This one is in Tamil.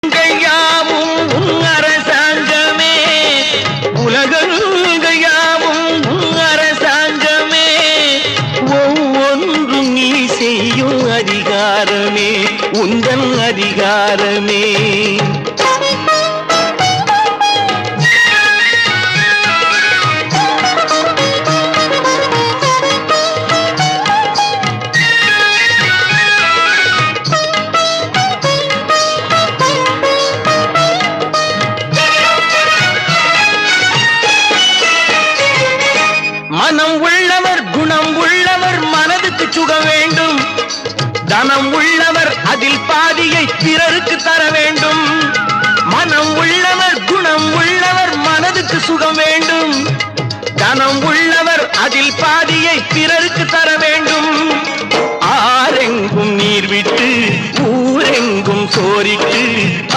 யாவும் அரசாங்கமே உலகங்கள் யாவும் அரசாங்கமே ஒவ்வொன்றும் நீ செய்யும் அதிகாரமே உந்தன் அதிகாரமே மனம் உள்ளவர் குணம் உள்ளவர் மனதுக்கு சுக வேண்டும் தனம் உள்ளவர் அதில் பாதியை பிறருக்கு தர வேண்டும் மனம் உள்ளவர் குணம் உள்ளவர் மனதுக்கு சுகம் வேண்டும் தனம் உள்ளவர் அதில்